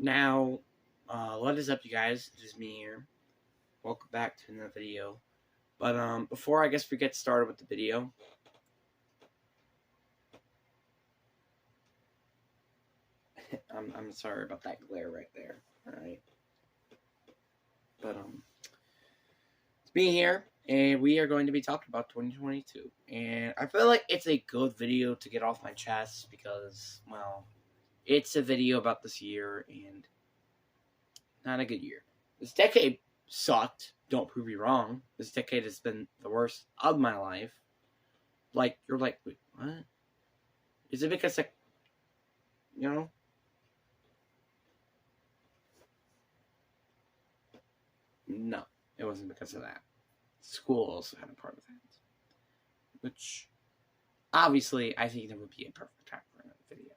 Now, what is up, you guys? It is me here. Welcome back to another video. But before I guess we get started with the video, I'm sorry about that glare right there. All right. But it's me here, and we are going to be talking about 2022. And I feel like it's a good video to get off my chest because, well, it's a video about this year and not a good year. This decade sucked. Don't prove me wrong. This decade has been the worst of my life. Like, you're like, wait, what? Is it because, like, you know? No, it wasn't because of that. School also had a part of that. Which, obviously, I think that would be a perfect time for another video.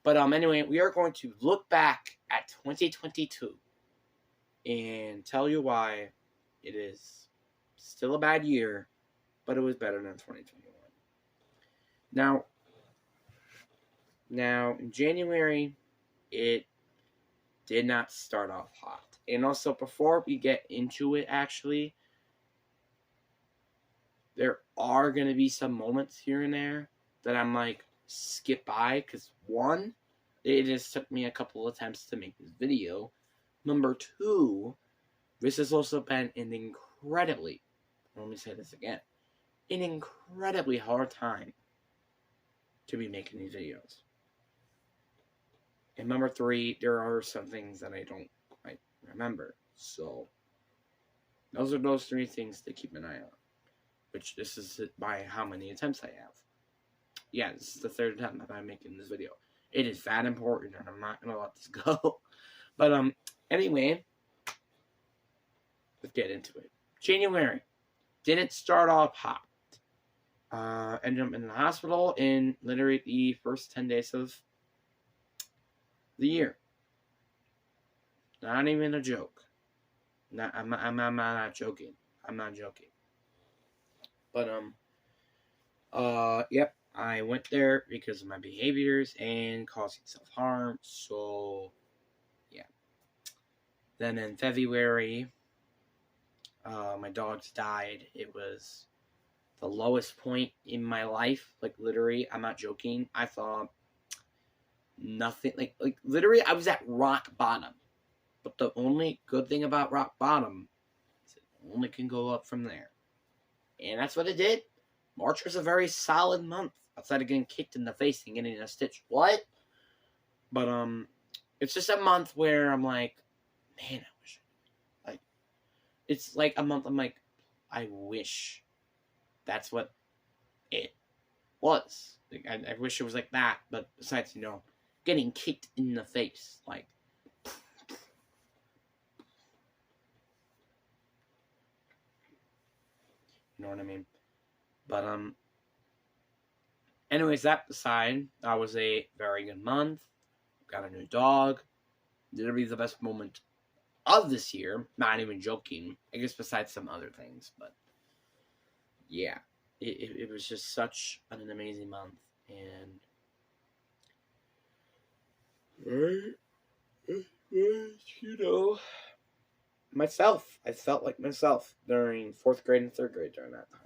But, anyway, we are going to look back at 2022 and tell you why it is still a bad year, but it was better than 2021. Now, in January, it did not start off hot. And also, before we get into it, actually, there are going to be some moments here and there that I'm like, skip by. Because, one, it just took me a couple attempts to make this video. Number two, this has also been an incredibly, let me say this again, an incredibly hard time to be making these videos. And number three, there are some things that I don't quite remember. So, those are those three things to keep an eye on. Which, this is by how many attempts I have. Yeah, this is the third attempt that I'm making this video. It is that important, and I'm not going to let this go. But, anyway, let's get into it. January didn't start off hot. Ended up in the hospital in literally the first 10 days of the year. Not even a joke. I'm not joking. I'm not joking. But, yep, I went there because of my behaviors and causing self-harm. So, yeah. Then in February, my dogs died. It was the lowest point in my life. Like, literally, I'm not joking. I thought nothing, like literally, I was at rock bottom. But the only good thing about rock bottom is it only can go up from there. And that's what it did. March was a very solid month, outside of getting kicked in the face and getting a stitch. What? But, it's just a month where I'm like, man, I wish, like, it's like a month I'm like, I wish that's what it was. Like, I wish it was like that, but besides, getting kicked in the face, like, you know what I mean? But, anyways, that aside, that was a very good month. Got a new dog. Literally the best moment of this year. Not even joking. I guess besides some other things, but yeah. It was just such an amazing month. And myself. I felt like myself during 4th grade and 3rd grade during that time.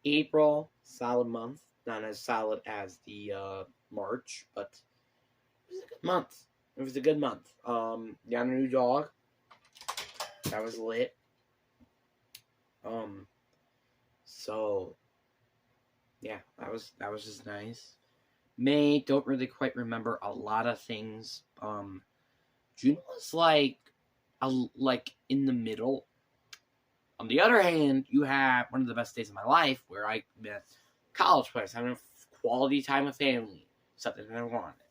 April, solid month. Not as solid as the March, but it was a good month. It was a good month. Got a new dog. That was lit. So yeah, that was just nice. May, don't really quite remember a lot of things. June was like in the middle. On the other hand, you have one of the best days of my life where I met college players, having a quality time with family, something that I wanted.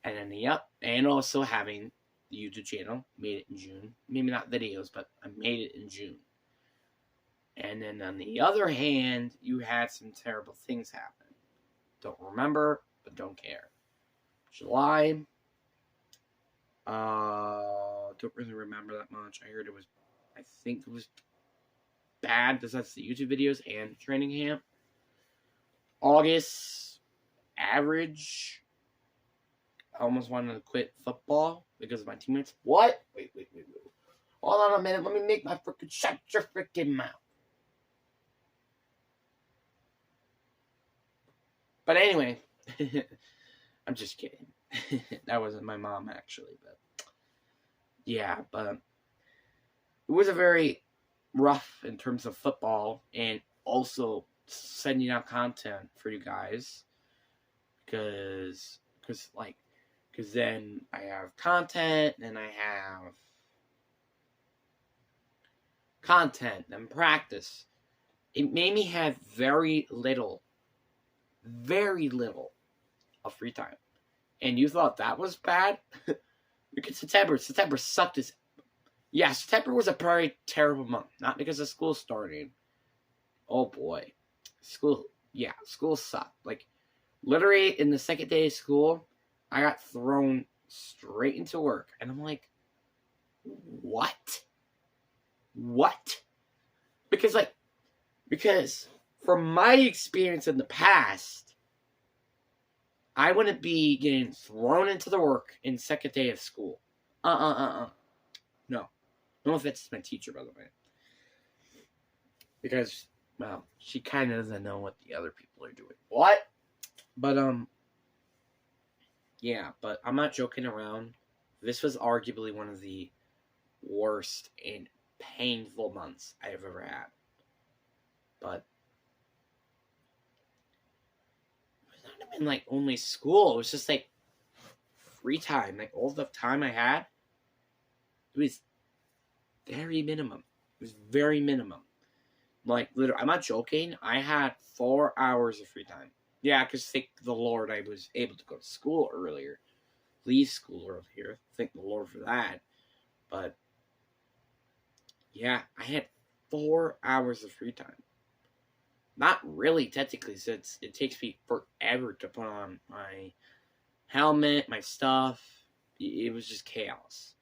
And then, and also having the YouTube channel, made it in June. Maybe not videos, but I made it in June. And then on the other hand, you had some terrible things happen. Don't remember, but don't care. July, don't really remember that much. I think it was bad, besides the YouTube videos and training camp. August, average. I almost wanted to quit football because of my teammates. What? Wait. Hold on a minute. Let me make my freaking shut your freaking mouth. But anyway, I'm just kidding. That wasn't my mom actually, but yeah, but it was a very rough in terms of football and also sending out content for you guys because then I have content and I have content and practice. It made me have very little of free time. And you thought that was bad? Look at September. September sucked as... Yeah, September was a very terrible month. Not because of school starting. Oh boy. School sucked. Like, literally in the second day of school, I got thrown straight into work. And I'm like, what? Because from my experience in the past, I wouldn't be getting thrown into the work in second day of school. No. No offense to my teacher, by the way. Because, well, she kind of doesn't know what the other people are doing. What? But, yeah, but I'm not joking around. This was arguably one of the worst and painful months I have ever had. But it was not even like only school. It was just like free time. Like all the time I had, it was very minimum. It was very minimum. Like literally, I'm not joking. I had 4 hours of free time. Yeah, because thank the Lord I was able to go to school earlier. Leave school earlier. Thank the Lord for that. But yeah, I had 4 hours of free time. Not really, technically, since it takes me forever to put on my helmet, my stuff. It was just chaos.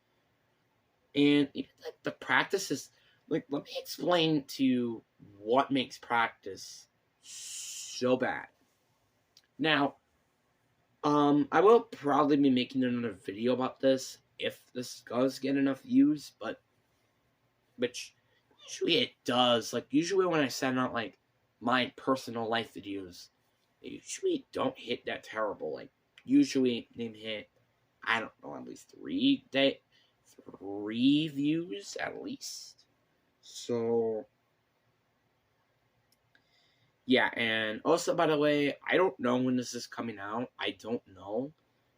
And even like the practices, like let me explain to you what makes practice so bad. Now, I will probably be making another video about this if this does get enough views, but which usually it does. Like usually when I send out like my personal life videos, they usually don't hit that terrible. Like usually they hit, I don't know, at least 3 views at least. So yeah, and also by the way, I don't know when this is coming out. I don't know.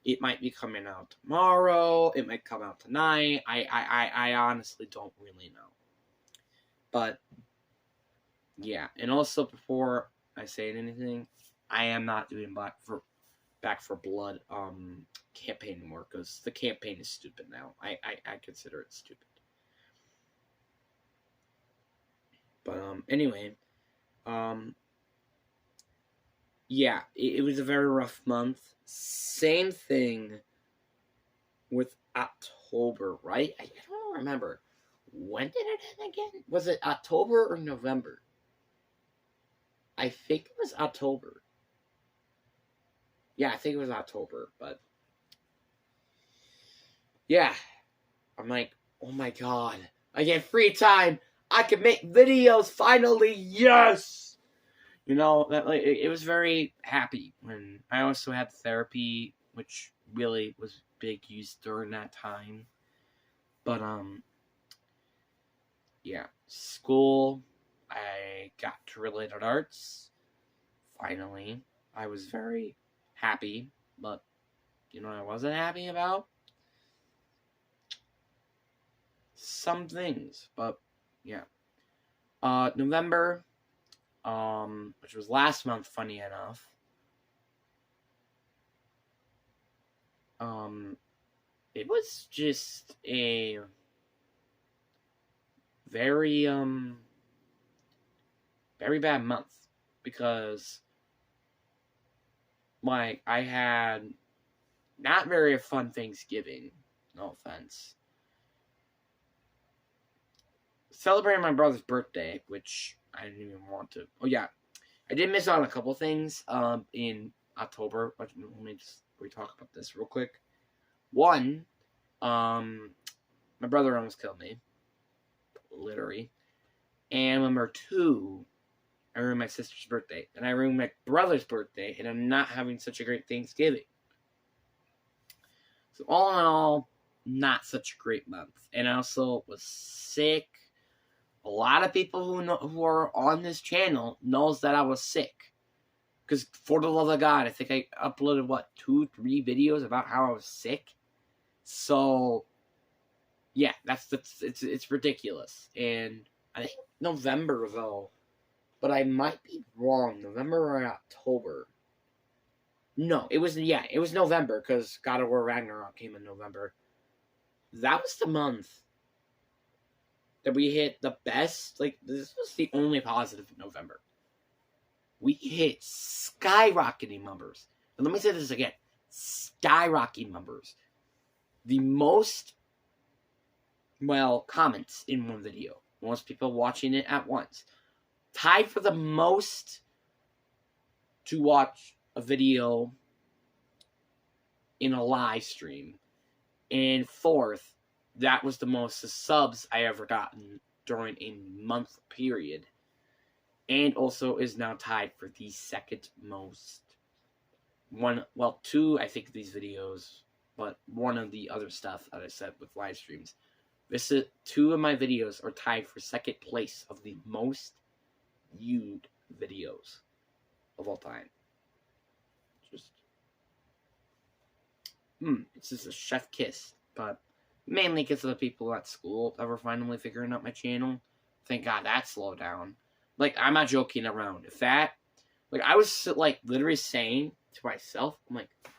It might be coming out tomorrow. It might come out tonight. I honestly don't really know. But yeah, and also before I say anything, I am not doing Back for Blood campaign anymore because the campaign is stupid now. I consider it stupid. But anyway, yeah, it was a very rough month. Same thing with October, right? I don't remember. When did it end again? Was it October or November? I think it was October. Yeah, I think it was October, but yeah. I'm like, oh my god. I get free time. I can make videos finally. Yes! You know, that like it was very happy when I also had therapy, which really was big use during that time. But yeah, school, I got to related arts. Finally, I was very happy, but you know what I wasn't happy about? Some things, but yeah. November, which was last month, funny enough. It was just a very bad month because like I had not very fun Thanksgiving. No offense. Celebrating my brother's birthday, which I didn't even want to. Oh yeah, I did miss out on a couple things in October. Let me just talk about this real quick. One, my brother almost killed me, literally. And number two, I ruined my sister's birthday, and I ruined my brother's birthday, and I'm not having such a great Thanksgiving. So all in all, not such a great month. And I also was sick. A lot of people who are on this channel knows that I was sick. Because for the love of God, I think I uploaded, 2-3 videos about how I was sick. So, yeah, it's ridiculous. And I think November, though, but I might be wrong. November or October. No, it was November, because God of War Ragnarok came in November. That was the month that we hit the best. Like, this was the only positive in November. We hit skyrocketing numbers. And let me say this again. Skyrocketing numbers. The most, comments in one video. Most people watching it at once. Tied for the most to watch a video in a live stream. And fourth, that was the most subs I ever gotten during a month period. And also is now tied for the second most. Two, I think, of these videos, but one of the other stuff that I said with live streams. Two of my videos are tied for second place of the most viewed videos of all time. It's just a chef kiss, but mainly because of the people at school that were finally figuring out my channel. Thank God that slowed down. Like, I'm not joking around. If that, I was, literally saying to myself, I'm like, I'm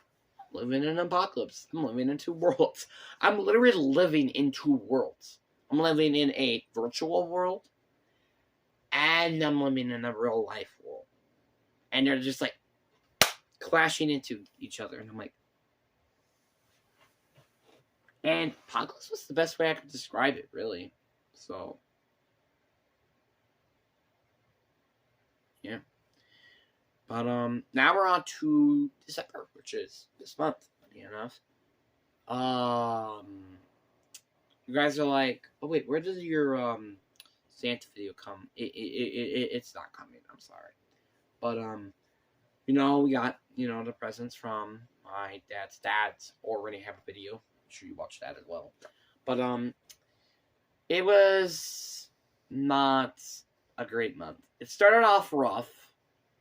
living in an apocalypse. I'm living in two worlds. I'm literally living in two worlds. I'm living in a virtual world, and I'm living in a real life world. And they're just, clashing into each other. And I'm like, and apocalypse was the best way I could describe it, really. So, yeah. But, now we're on to December, which is this month, funny enough. You guys are like, oh wait, where does your, Santa video come? It's not coming, I'm sorry. But, we got, the presents from my dad's already have a video. I'm sure you watched that as well. But, it was not a great month. It started off rough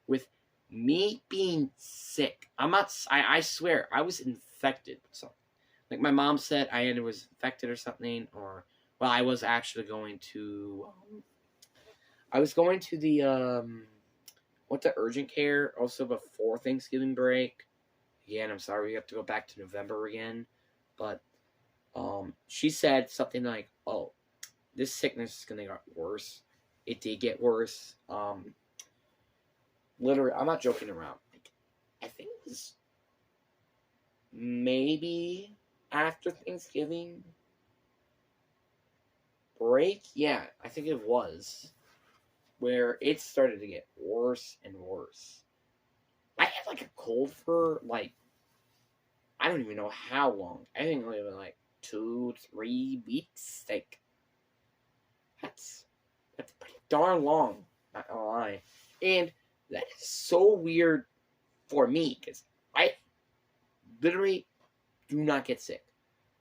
with me being sick. I swear, I was infected with something. Like, my mom said I either was infected or something, or, I was actually going to, the urgent care, also before Thanksgiving break. Again, I'm sorry we have to go back to November again, but, she said something like, oh, this sickness is gonna get worse. It did get worse. Literally, I'm not joking around. I think it was maybe after Thanksgiving break. Yeah, I think it was. Where it started to get worse and worse. I had a cold for I don't even know how long. I think it was 2-3 weeks. That's pretty darn long, not gonna lie. And that is so weird for me, because I literally do not get sick.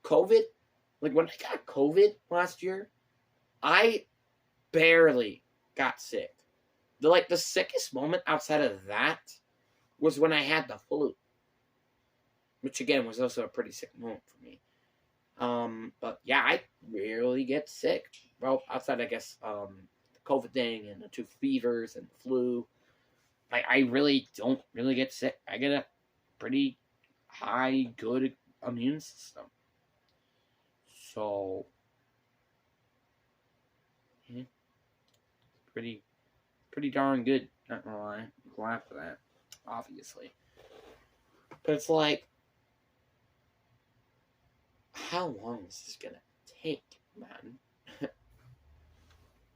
COVID, when I got COVID last year, I barely got sick. The sickest moment outside of that was when I had the flu, which again was also a pretty sick moment for me. But yeah, I rarely get sick. Well, outside, I guess, the COVID thing and the 2 fevers and the flu. I really don't really get sick. I get a pretty high, good immune system. So, yeah, pretty darn good, not gonna lie. I'm glad for that, obviously. But it's how long is this gonna take, man?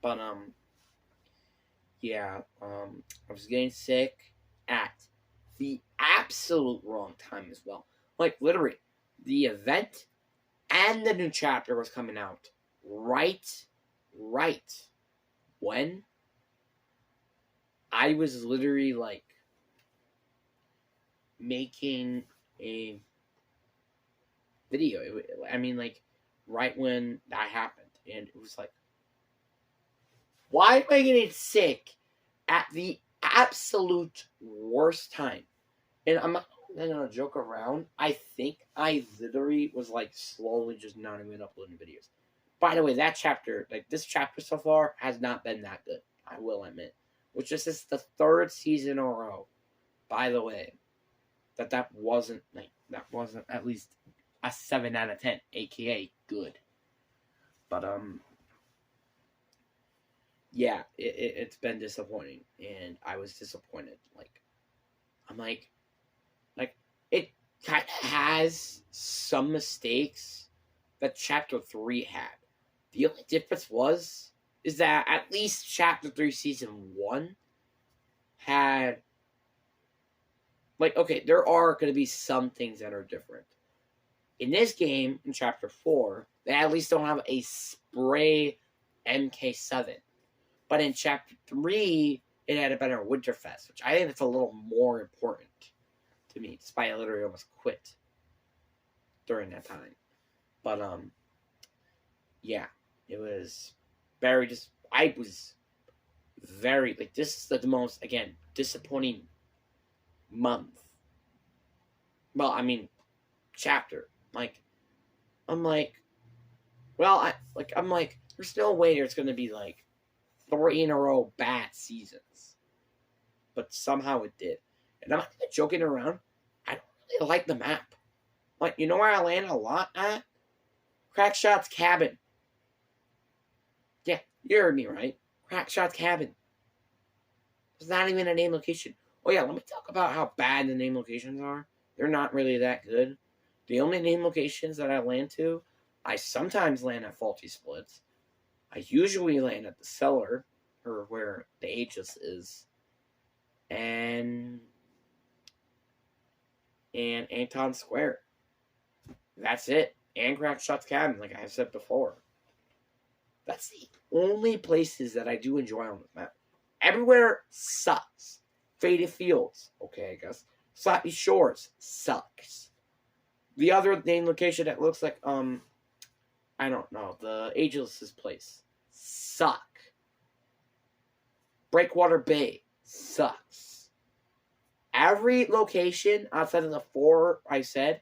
But, yeah, I was getting sick at the absolute wrong time as well. Literally, the event and the new chapter was coming out right when I was literally like making a video. Like right when that happened, and it was like, why am I getting sick at the absolute worst time? And I'm not gonna joke around. I think I literally was like slowly just not even uploading videos. By the way, that chapter, like this chapter so far, has not been that good. I will admit, which is the third season in a row. By the way, that wasn't at least a 7 out of 10, aka good. But yeah, it's been disappointing, and I was disappointed. Like, I'm like it kind of has some mistakes that Chapter 3 had. The only difference is that at least Chapter 3 Season 1 had, like, okay, there are going to be some things that are different. In this game, in Chapter 4, they at least don't have a spray MK7. But in Chapter 3, it had a better Winterfest, which I think that's a little more important to me, despite I literally almost quit during that time. But, yeah, it was very I was very, like, this is the most, again, disappointing month. Well, I mean, chapter. Like, I'm like, there's no way there's going to be, like, 3 in a row bad seasons. But somehow it did. And I'm not joking around. I don't really like the map. Like, you know where I land a lot at? Crackshot's cabin. Yeah, you heard me right. Crackshot's cabin. It's not even a name location. Oh yeah, let me talk about how bad the name locations are. They're not really that good. The only name locations that I land to, I sometimes land at Faulty Splits. I usually land at the cellar, or where the Aegis is, and Anton Square. That's it. And Crackshot's cabin, like I have said before. That's the only places that I do enjoy on the map. Everywhere sucks. Faded Fields, okay, I guess. Slappy Shores sucks. The other name location that looks like, I don't know, the Ageless's place suck. Breakwater Bay sucks. Every location outside of the 4 I said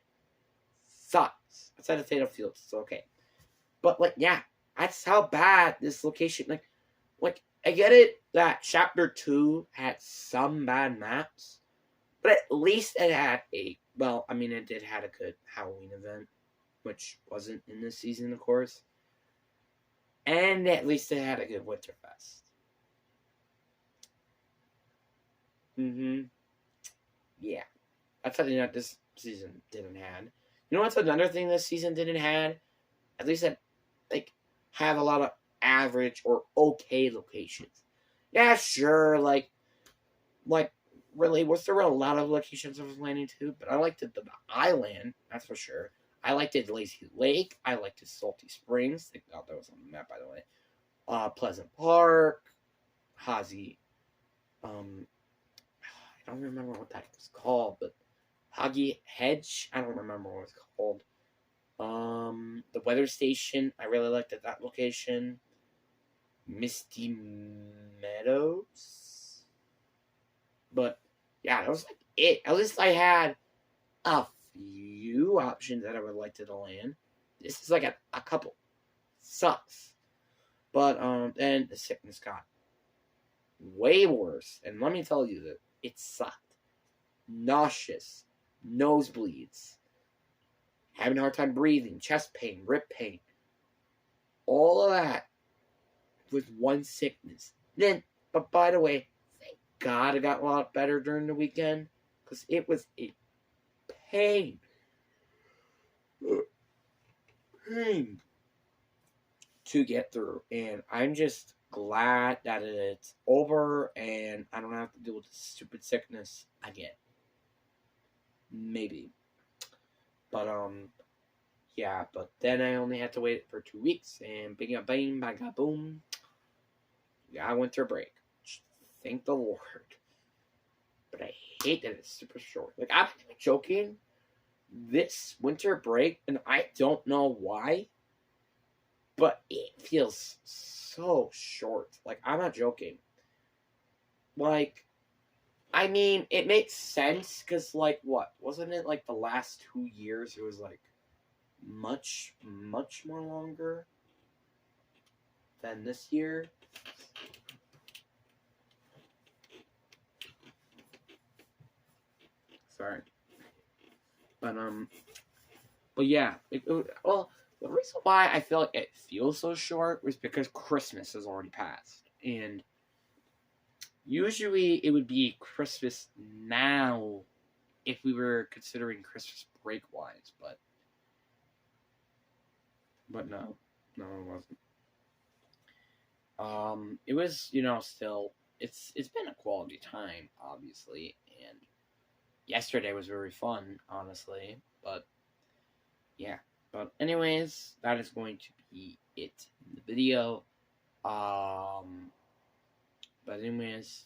sucks. Outside of Faded Fields, it's okay. But, like, yeah, that's how bad this location, like, I get it that Chapter 2 had some bad maps, but at least it had it did have a good Halloween event, which wasn't in this season, of course. And at least it had a good Winterfest. Yeah. That's something that this season didn't have. You know what's another thing this season didn't have? At least that, like, have a lot of average or okay locations. Yeah, sure, like really, was there a lot of locations I was landing to? But I liked the island, that's for sure. I liked it Lazy Lake. I liked it Salty Springs. I thought that was on the map, by the way. Pleasant Park, Hazy. I don't remember what that was called, but Hoggy Hedge. I don't remember what it's called. The weather station. I really liked that location. Misty Meadows. But yeah, that was like it. At least I had a few options that I would like to land. This is like a couple. Sucks. But then the sickness got way worse. And let me tell you that it sucked. Nauseous. Nosebleeds. Having a hard time breathing. Chest pain. Rib pain. All of that with one sickness. Then, but by the way, thank God it got a lot better during the weekend. Because it was a pain. Pain to get through. And I'm just glad that it's over and I don't have to deal with this stupid sickness again. Maybe. But yeah, but then I only had to wait for 2 weeks, and bing a bang, bang a boom. Yeah, winter break. Thank the Lord. But I hate that it's super short. Like, I'm not even joking. This winter break, and I don't know why, but it feels so short. Like, I'm not joking. Like, I mean, it makes sense because, like, what? Wasn't it like the last 2 years? It was like much, much more longer than this year. Sorry. But yeah. Well, the reason why I feel like it feels so short was because Christmas has already passed. And usually it would be Christmas now if we were considering Christmas break wise, but no, it wasn't. It was, still it's been a quality time, obviously, and yesterday was very fun, honestly, but yeah. But anyways, that is going to be it in the video. But anyways,